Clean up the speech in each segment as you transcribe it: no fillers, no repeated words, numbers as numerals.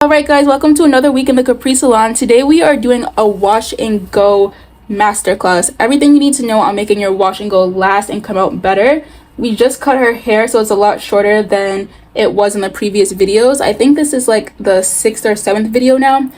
Alright guys, welcome to another week in the Capri Salon. Today we are doing a wash and go masterclass. Everything you need to know on making your wash and go last and come out better. We just cut her hair, so it's a lot shorter than it was in the previous videos. I think this is like the 6th or 7th video now.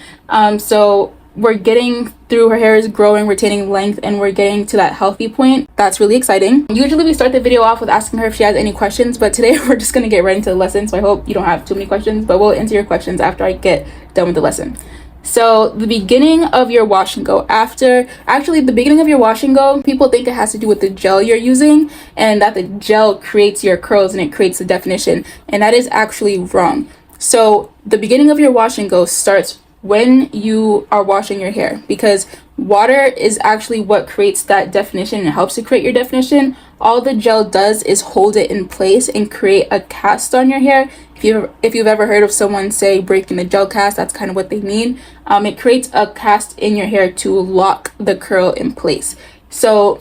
So we're getting through, her hair is growing, retaining length, and we're getting to that healthy point. That's really exciting. Usually we start the video off with asking her if she has any questions, but today we're just gonna get right into the lesson, so I hope you don't have too many questions, but we'll answer your questions after I get done with the lesson. So the beginning of your wash and go, the beginning of your wash and go, people think it has to do with the gel you're using and that the gel creates your curls and it creates the definition, and that is actually wrong. So the beginning of your wash and go starts when you are washing your hair, because water is actually what creates that definition and helps to create your definition. All the gel does is hold it in place and create a cast on your hair. If you've ever heard of someone say breaking the gel cast, that's kind of what they mean. It creates a cast in your hair to lock the curl in place. So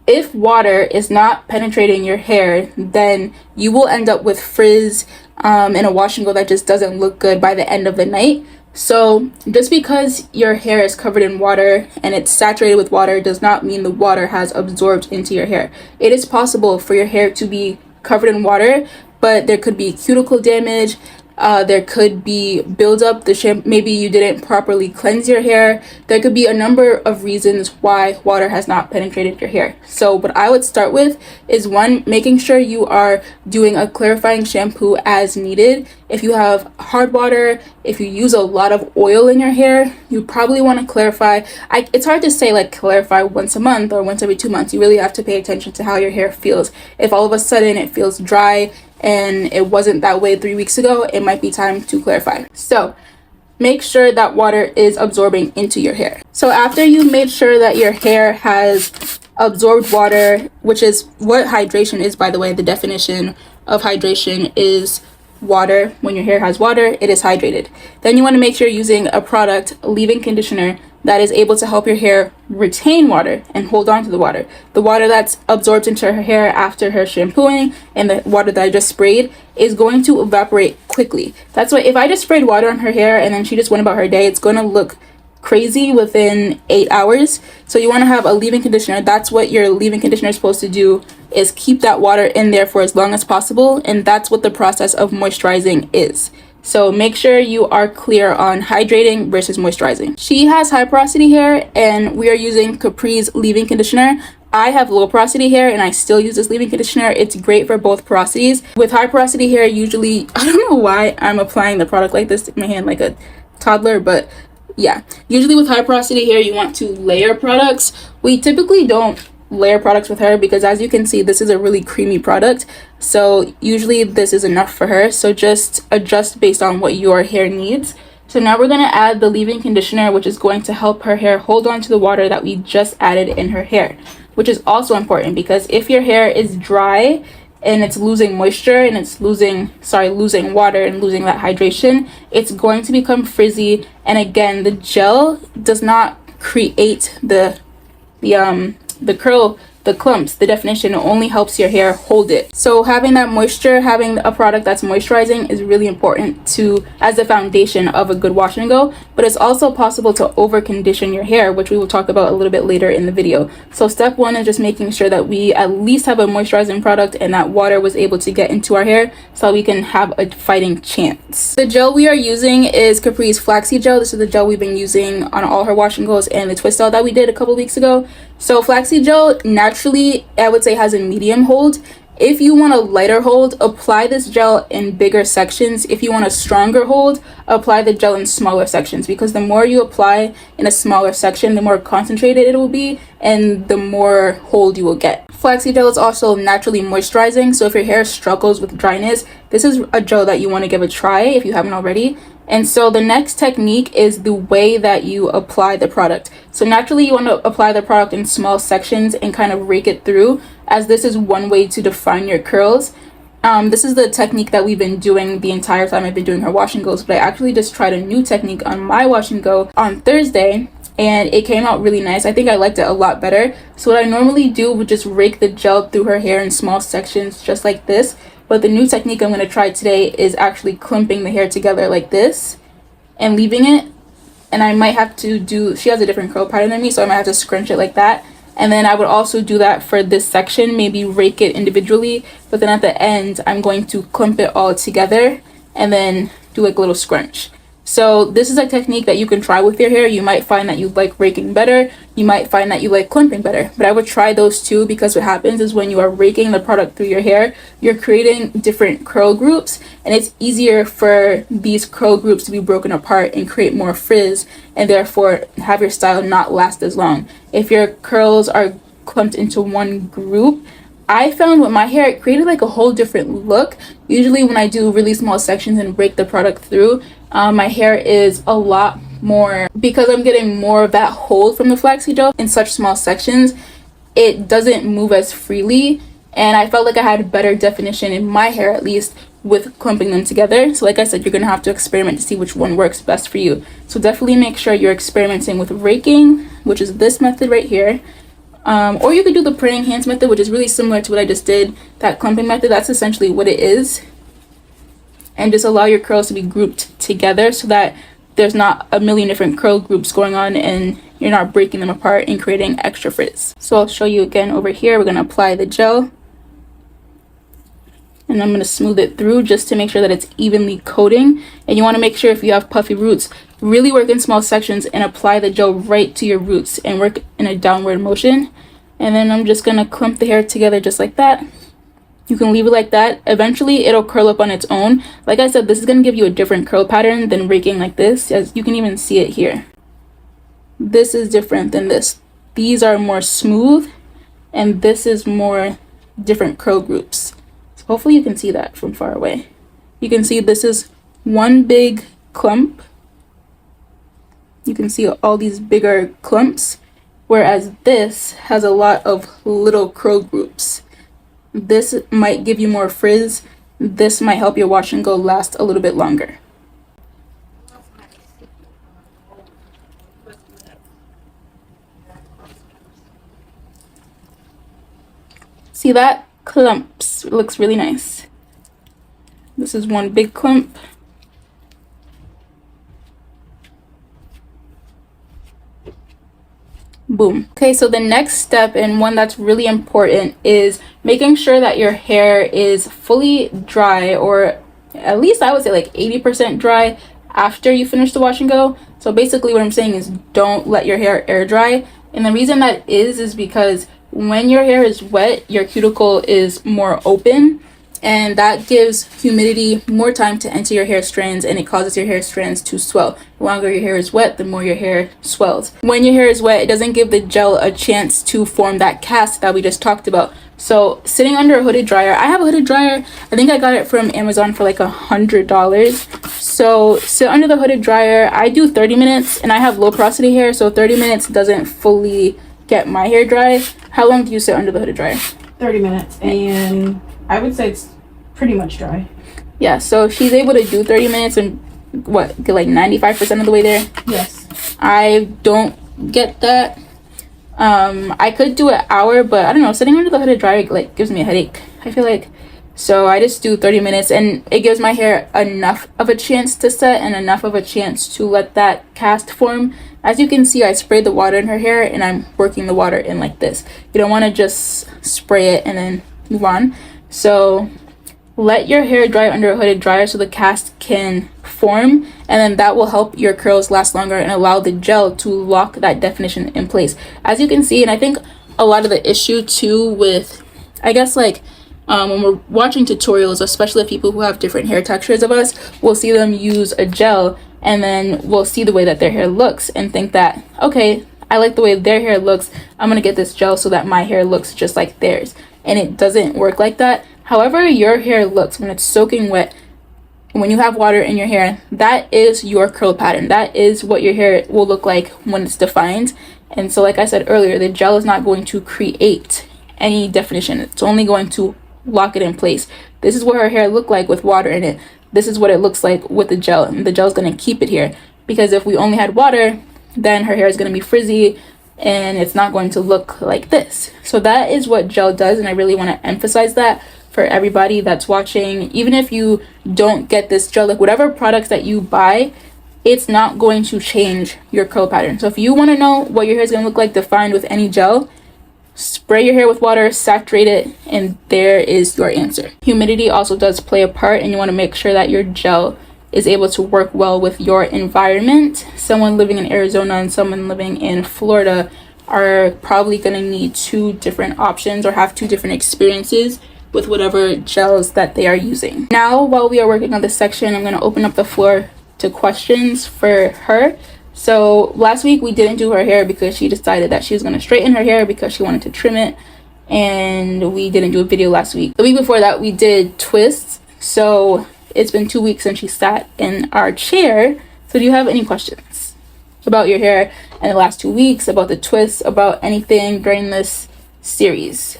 if water is not penetrating your hair, then you will end up with frizz and a wash and go that just doesn't look good by the end of the night. So just because your hair is covered in water and it's saturated with water does not mean the water has absorbed into your hair. It is possible for your hair to be covered in water, but there could be cuticle damage. There could be buildup. Maybe you didn't properly cleanse your hair. There could be a number of reasons why water has not penetrated your hair. So what I would start with is, one, making sure you are doing a clarifying shampoo as needed. If you have hard water, if you use a lot of oil in your hair, you probably want to clarify. It's hard to say like clarify once a month or once every 2 months. You really have to pay attention to how your hair feels. If all of a sudden it feels dry and it wasn't that way 3 weeks ago, it might be time to clarify. So make sure that water is absorbing into your hair. So after you made sure that your hair has absorbed water, which is what hydration is, by the way, the definition of hydration is water. When your hair has water, it is hydrated. Then you want to make sure you're using a product, leave-in conditioner, that is able to help your hair retain water and hold on to the water. The water that's absorbed into her hair after her shampooing and the water that I just sprayed is going to evaporate quickly. That's why if I just sprayed water on her hair and then she just went about her day, it's going to look crazy within 8 hours. So you want to have a leave-in conditioner. That's what your leave-in conditioner is supposed to do, is keep that water in there for as long as possible, and that's what the process of moisturizing is. So make sure you are clear on hydrating versus moisturizing. She has high porosity hair and we are using Capri's leave-in conditioner. I have low porosity hair and I still use this leave-in conditioner. It's great for both porosities. With high porosity hair, usually, I don't know why I'm applying the product like this in my hand like a toddler, but yeah, usually with high porosity hair you want to layer products. We typically don't layer products with her because, as you can see, this is a really creamy product, so usually this is enough for her. So just adjust based on what your hair needs. So now we're going to add the leave-in conditioner, which is going to help her hair hold on to the water that we just added in her hair, which is also important because if your hair is dry and it's losing moisture and it's losing water and losing that hydration, it's going to become frizzy. And again, the gel does not create the curl, the clumps, the definition. It only helps your hair hold it. So having that moisture, having a product that's moisturizing is really important as the foundation of a good wash and go. But it's also possible to over condition your hair, which we will talk about a little bit later in the video. So step one is just making sure that we at least have a moisturizing product and that water was able to get into our hair so we can have a fighting chance. The gel we are using is Capri's flaxseed gel. This is the gel we've been using on all her wash and goes and the twist out that we did a couple weeks ago. So flaxseed gel naturally, I would say, has a medium hold. If you want a lighter hold, apply this gel in bigger sections. If you want a stronger hold, apply the gel in smaller sections, because the more you apply in a smaller section, the more concentrated it will be and the more hold you will get. Flaxseed gel is also naturally moisturizing, so if your hair struggles with dryness, this is a gel that you want to give a try if you haven't already. And so the next technique is the way that you apply the product. So naturally you want to apply the product in small sections and kind of rake it through, as this is one way to define your curls. This is the technique that we've been doing the entire time I've been doing her wash and goes, but I actually just tried a new technique on my wash and go on Thursday and it came out really nice. I think I liked it a lot better. So what I normally do would just rake the gel through her hair in small sections just like this. But the new technique I'm going to try today is actually clumping the hair together like this and leaving it. And I might have to do, she has a different curl pattern than me, so I might have to scrunch it like that. And then I would also do that for this section, maybe rake it individually, but then at the end I'm going to clump it all together and then do like a little scrunch. So this is a technique that you can try with your hair. You might find that you like raking better, you might find that you like clumping better, but I would try those two, because what happens is when you are raking the product through your hair, you're creating different curl groups, and it's easier for these curl groups to be broken apart and create more frizz, and therefore have your style not last as long. If your curls are clumped into one group, I found with my hair it created like a whole different look. Usually when I do really small sections and break the product through, my hair is a lot more, because I'm getting more of that hold from the flaxseed gel in such small sections, it doesn't move as freely, and I felt like I had better definition in my hair, at least, with clumping them together. So like I said, you're gonna have to experiment to see which one works best for you. So definitely make sure you're experimenting with raking, which is this method right here. Or you could do the praying hands method, which is really similar to what I just did. That clumping method, that's essentially what it is. And just allow your curls to be grouped together so that there's not a million different curl groups going on and you're not breaking them apart and creating extra frizz. So I'll show you again over here. We're going to apply the gel. And I'm going to smooth it through just to make sure that it's evenly coating. And you want to make sure, if you have puffy roots, really work in small sections and apply the gel right to your roots and work in a downward motion. And then I'm just going to clump the hair together just like that. You can leave it like that. Eventually it'll curl up on its own. Like I said, this is going to give you a different curl pattern than raking like this, as you can even see it here. This is different than this. These are more smooth, and this is more different curl groups. So hopefully you can see that from far away. You can see this is one big clump. You can see all these bigger clumps, whereas this has a lot of little curl groups. This might give you more frizz. This might help your wash and go last a little bit longer. See that? Clumps. It looks really nice. This is one big clump. Boom. Okay, so the next step, and one that's really important, is making sure that your hair is fully dry, or at least I would say like 80% dry after you finish the wash and go. So basically what I'm saying is don't let your hair air dry. And the reason that is because when your hair is wet, your cuticle is more open, and that gives humidity more time to enter your hair strands, and it causes your hair strands to swell. The longer your hair is wet, the more your hair swells. When your hair is wet, it doesn't give the gel a chance to form that cast that we just talked about. So sitting under a hooded dryer, I have a hooded dryer. I think I got it from Amazon for like $100. So sit under the hooded dryer. I do 30 minutes, and I have low porosity hair, so 30 minutes doesn't fully get my hair dry. How long do you sit under the hooded dryer? 30 minutes, and I would say it's pretty much dry. Yeah, so she's able to do 30 minutes and what, get like 95% of the way there? Yes. I don't get that. I could do an hour, but I don't know, sitting under the hooded dryer like gives me a headache, I feel like. So I just do 30 minutes, and it gives my hair enough of a chance to set and enough of a chance to let that cast form. As you can see, I sprayed the water in her hair, and I'm working the water in like this. You don't want to just spray it and then move on. So let your hair dry under a hooded dryer so the cast can form, and then that will help your curls last longer and allow the gel to lock that definition in place. As you can see, and I think a lot of the issue too with, I guess, like when we're watching tutorials, especially of people who have different hair textures of us, we'll see them use a gel, and then we'll see the way that their hair looks and think that, okay, I like the way their hair looks, I'm gonna get this gel so that my hair looks just like theirs. And it doesn't work like that. However your hair looks when it's soaking wet, when you have water in your hair, that is your curl pattern. That is what your hair will look like when it's defined. And so like I said earlier, the gel is not going to create any definition. It's only going to lock it in place. This is what her hair looked like with water in it. This is what it looks like with the gel, and the gel is going to keep it here. Because if we only had water, then her hair is going to be frizzy and it's not going to look like this. So that is what gel does, and I really want to emphasize that for everybody that's watching. Even if you don't get this gel, like whatever products that you buy, it's not going to change your curl pattern. So if you want to know what your hair is going to look like defined with any gel, spray your hair with water, saturate it, and there is your answer. Humidity also does play a part, and you want to make sure that your gel is able to work well with your environment. Someone living in Arizona and someone living in Florida are probably going to need two different options or have two different experiences with whatever gels that they are using. Now, while we are working on this section, I'm going to open up the floor to questions for her. So last week we didn't do her hair because she decided that she was going to straighten her hair because she wanted to trim it, and we didn't do a video last week. The week before that we did twists. So it's been 2 weeks since she sat in our chair. So do you have any questions about your hair in the last 2 weeks, about the twists, about anything during this series?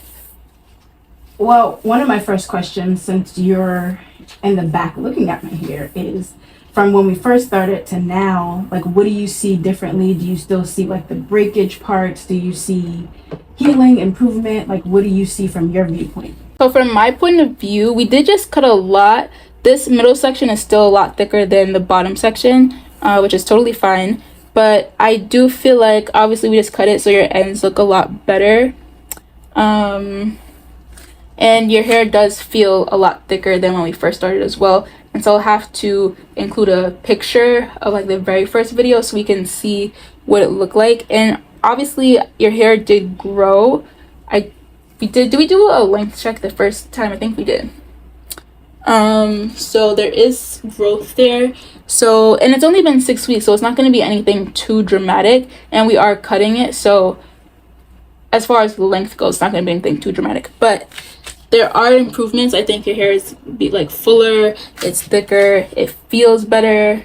Well, one of my first questions, since you're in the back looking at my hair, is from when we first started to now, like, what do you see differently? Do you still see like the breakage parts? Do you see healing, improvement? Like, what do you see from your viewpoint? So from my point of view, we did just cut a lot. This middle section is still a lot thicker than the bottom section, which is totally fine. But I do feel like, obviously we just cut it so your ends look a lot better. And your hair does feel a lot thicker than when we first started as well. And so I'll have to include a picture of like the very first video so we can see what it looked like. And obviously your hair did grow. Did we do a length check the first time? I think we did. So there is growth there. So, and it's only been 6 weeks, so it's not going to be anything too dramatic. And we are cutting it, so as far as the length goes, it's not going to be anything too dramatic. But there are improvements. I think your hair is like fuller, it's thicker, it feels better.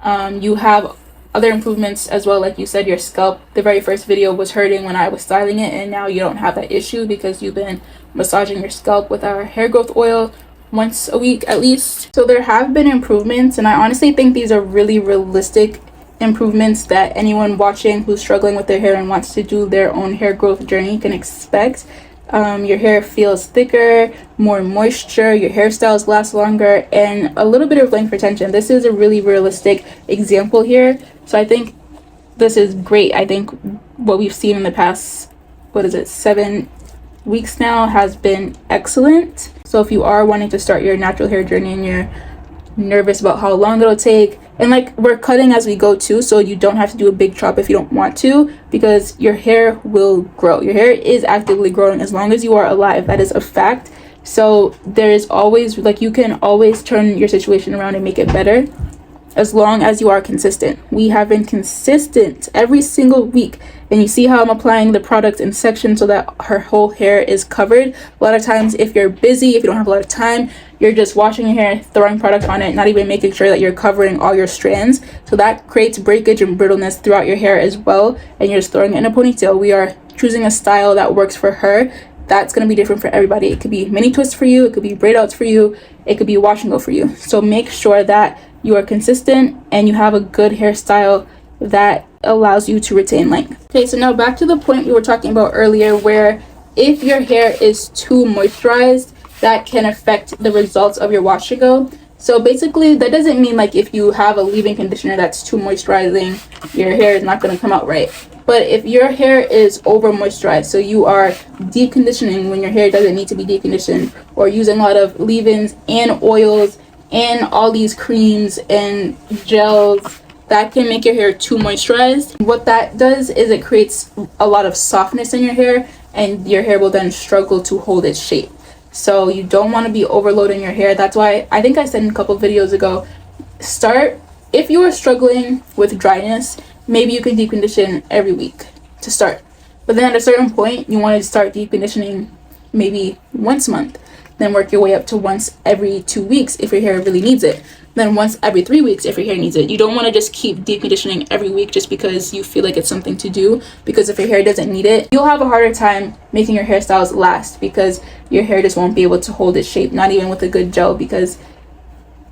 You have other improvements as well. Like you said, your scalp, the very first video was hurting when I was styling it, and now you don't have that issue because you've been massaging your scalp with our hair growth oil once a week at least. So there have been improvements, and I honestly think these are really realistic improvements that anyone watching who's struggling with their hair and wants to do their own hair growth journey can expect. Your hair feels thicker, more moisture, your hairstyles last longer, and a little bit of length retention. This is a really realistic example here. So I think this is great. I think what we've seen in the past, 7 weeks now, has been excellent. So if you are wanting to start your natural hair journey and you're nervous about how long it'll take, and like we're cutting as we go too, so you don't have to do a big chop if you don't want to, because your hair will grow. Your hair is actively growing as long as you are alive. That is a fact. So there is always, like, you can always turn your situation around and make it better as long as you are consistent. We have been consistent every single week, and you see how I'm applying the product in sections so that her whole hair is covered. A lot of times if you're busy, if you don't have a lot of time, you're just washing your hair, throwing product on it, not even making sure that you're covering all your strands. So that creates breakage and brittleness throughout your hair as well, and you're just throwing it in a ponytail. We are choosing a style that works for her. That's going to be different for everybody. It could be mini twists for you, it could be braid outs for you, it could be wash and go for you. So make sure that you are consistent and you have a good hairstyle that allows you to retain length. Okay, so now back to the point we were talking about earlier, where if your hair is too moisturized, that can affect the results of your wash and go. So basically that doesn't mean like if you have a leave-in conditioner that's too moisturizing, your hair is not going to come out right. But if your hair is over moisturized, so you are deep conditioning when your hair doesn't need to be deep conditioned, or using a lot of leave-ins and oils and all these creams and gels, that can make your hair too moisturized. What that does is it creates a lot of softness in your hair, and your hair will then struggle to hold its shape. So you don't want to be overloading your hair. That's why I think I said in a couple of videos ago, start, if you are struggling with dryness, maybe you can deep condition every week to start. But then at a certain point, you want to start deep conditioning maybe once a month. Then work your way up to once every 2 weeks if your hair really needs it. Then once every 3 weeks if your hair needs it. You don't want to just keep deep conditioning every week just because you feel like it's something to do. Because if your hair doesn't need it, you'll have a harder time making your hairstyles last, because your hair just won't be able to hold its shape, not even with a good gel, because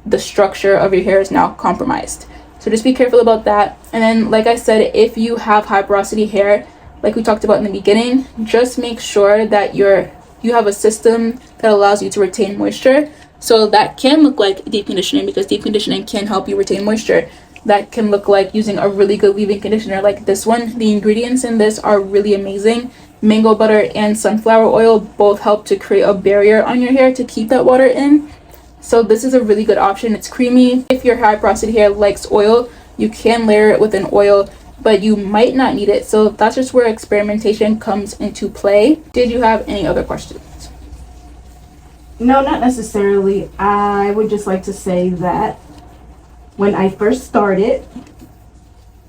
the structure of your hair is now compromised. So just be careful about that. And then, like I said, if you have high porosity hair, like we talked about in the beginning, just make sure that you have a system that allows you to retain moisture. So that can look like deep conditioning, because deep conditioning can help you retain moisture. that can look like using a really good leave-in conditioner like this one. The ingredients in this are really amazing. Mango butter and sunflower oil both help to create a barrier on your hair to keep that water in. So this is a really good option. It's creamy. If your high porosity hair likes oil, you can layer it with an oil, but you might not need it. So that's just where experimentation comes into play. Did you have any other questions? No, not necessarily. I would just like to say that when I first started,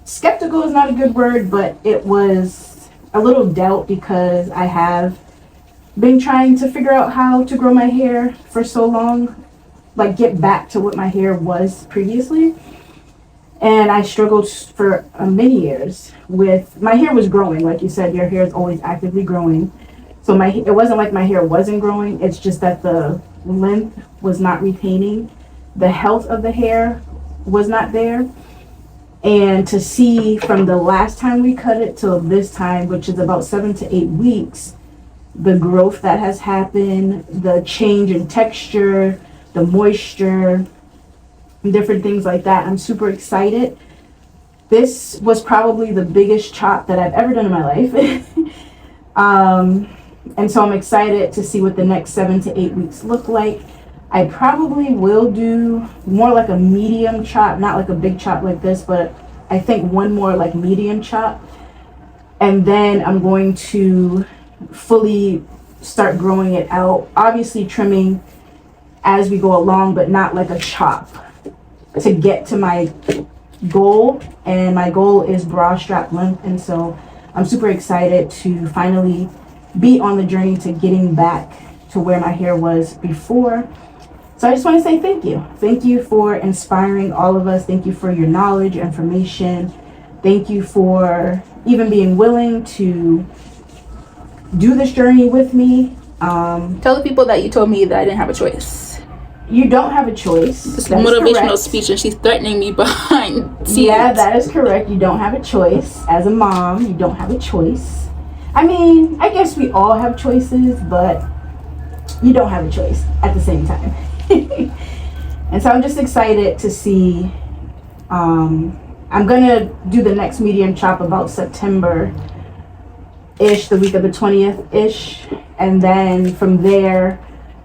skeptical is not a good word, but it was a little doubt because I have been trying to figure out how to grow my hair for so long, like get back to what my hair was previously. And I struggled for many years with, my hair was growing. Like you said, your hair is always actively growing. So it wasn't like my hair wasn't growing. It's just that the length was not retaining. The health of the hair was not there. And to see from the last time we cut it till this time, which is about 7 to 8 weeks, the growth that has happened, the change in texture, the moisture, different things like that, I'm super excited. This was probably the biggest chop that I've ever done in my life. And so I'm excited to see what the next 7 to 8 weeks look like. I probably will do more like a medium chop, not like a big chop like this, but I think one more like medium chop. And then I'm going to fully start growing it out. Obviously trimming as we go along, but not like a chop to get to my goal. And my goal is bra strap length. And so I'm super excited to finally be on the journey to getting back to where my hair was before. So I just want to say thank you. Thank you for inspiring all of us. Thank you for your knowledge, information. Thank you for even being willing to do this journey with me. Tell the people that you told me that I didn't have a choice. You don't have a choice. This motivational speech, and she's threatening me behind scenes. Yeah, that is correct. You don't have a choice. As a mom, you don't have a choice. I mean, I guess we all have choices, but you don't have a choice at the same time. And so I'm just excited to see. I'm gonna do the next medium chop about September-ish, the week of the 20th-ish, and then from there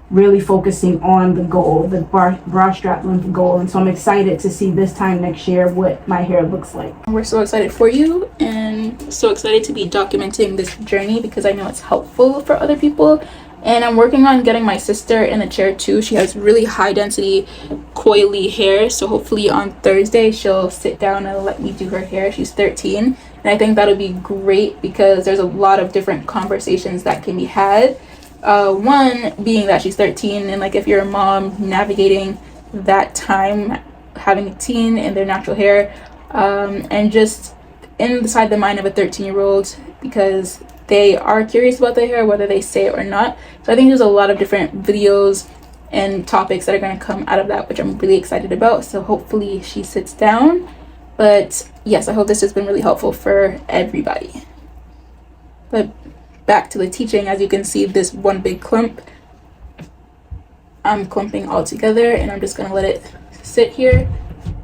really focusing on the goal, the bra strap length goal. And so I'm excited to see this time next year what my hair looks like. We're so excited for you and so excited to be documenting this journey because I know it's helpful for other people. And I'm working on getting my sister in the chair too. She has really high density coily hair, so hopefully on Thursday she'll sit down and let me do her hair. She's 13 and I think that'll be great because there's a lot of different conversations that can be had. One being that she's 13 and like if you're a mom navigating that time having a teen in their natural hair, and just inside the mind of a 13-year-old because they are curious about their hair whether they say it or not. So I think there's a lot of different videos and topics that are going to come out of that, which I'm really excited about. So hopefully she sits down. But yes, I hope this has been really helpful for everybody. But back to the teaching. As you can see, this one big clump, I'm clumping all together and I'm just going to let it sit here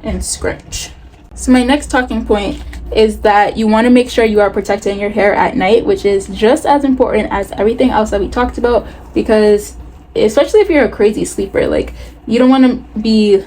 and scrunch. So my next talking point is that you want to make sure you are protecting your hair at night, which is just as important as everything else that we talked about, because especially if you're a crazy sleeper, like you don't want to be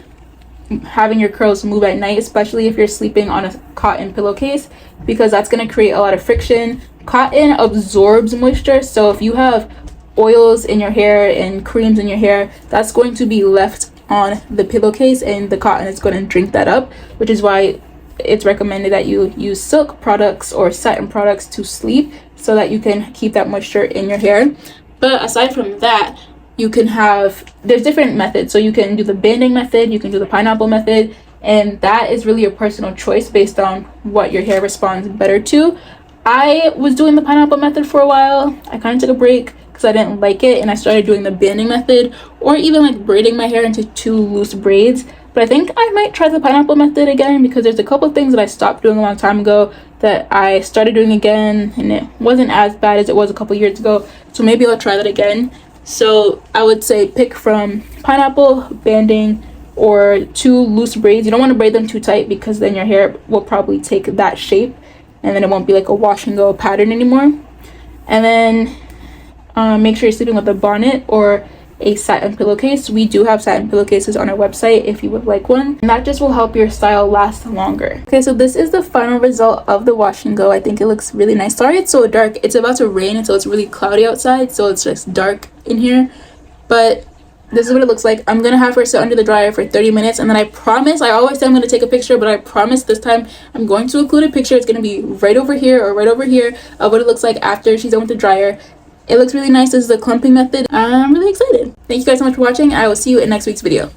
having your curls move at night, especially if you're sleeping on a cotton pillowcase, because that's going to create a lot of friction. Cotton absorbs moisture, so if you have oils in your hair and creams in your hair, that's going to be left on the pillowcase and the cotton is going to drink that up, which is why it's recommended that you use silk products or satin products to sleep so that you can keep that moisture in your hair. But aside from that, there's different methods. So you can do the banding method, you can do the pineapple method, and that is really a personal choice based on what your hair responds better to. I was doing the pineapple method for a while. I kind of took a break because I didn't like it, and I started doing the banding method or even like braiding my hair into 2 loose braids. But I think I might try the pineapple method again because there's a couple of things that I stopped doing a long time ago that I started doing again, and it wasn't as bad as it was a couple years ago. So maybe I'll try that again. So I would say pick from pineapple, banding, or too loose braids. You don't want to braid them too tight because then your hair will probably take that shape and then it won't be like a wash and go pattern anymore. And then make sure you're sleeping with a bonnet or a satin pillowcase. We do have satin pillowcases on our website if you would like one, and that just will help your style last longer. Okay, so this is the final result of the wash and go. I think it looks really nice. Sorry it's so dark. It's about to rain, so it's really cloudy outside, so it's just dark in here, but this is what it looks like. I'm gonna have her sit under the dryer for 30 minutes, and then I promise, I always say I'm gonna take a picture, but I promise this time I'm going to include a picture. It's gonna be right over here or right over here of what it looks like after she's done with the dryer. It looks really nice. This is the clumping method. I'm really excited. Thank you guys so much for watching. I will see you in next week's video.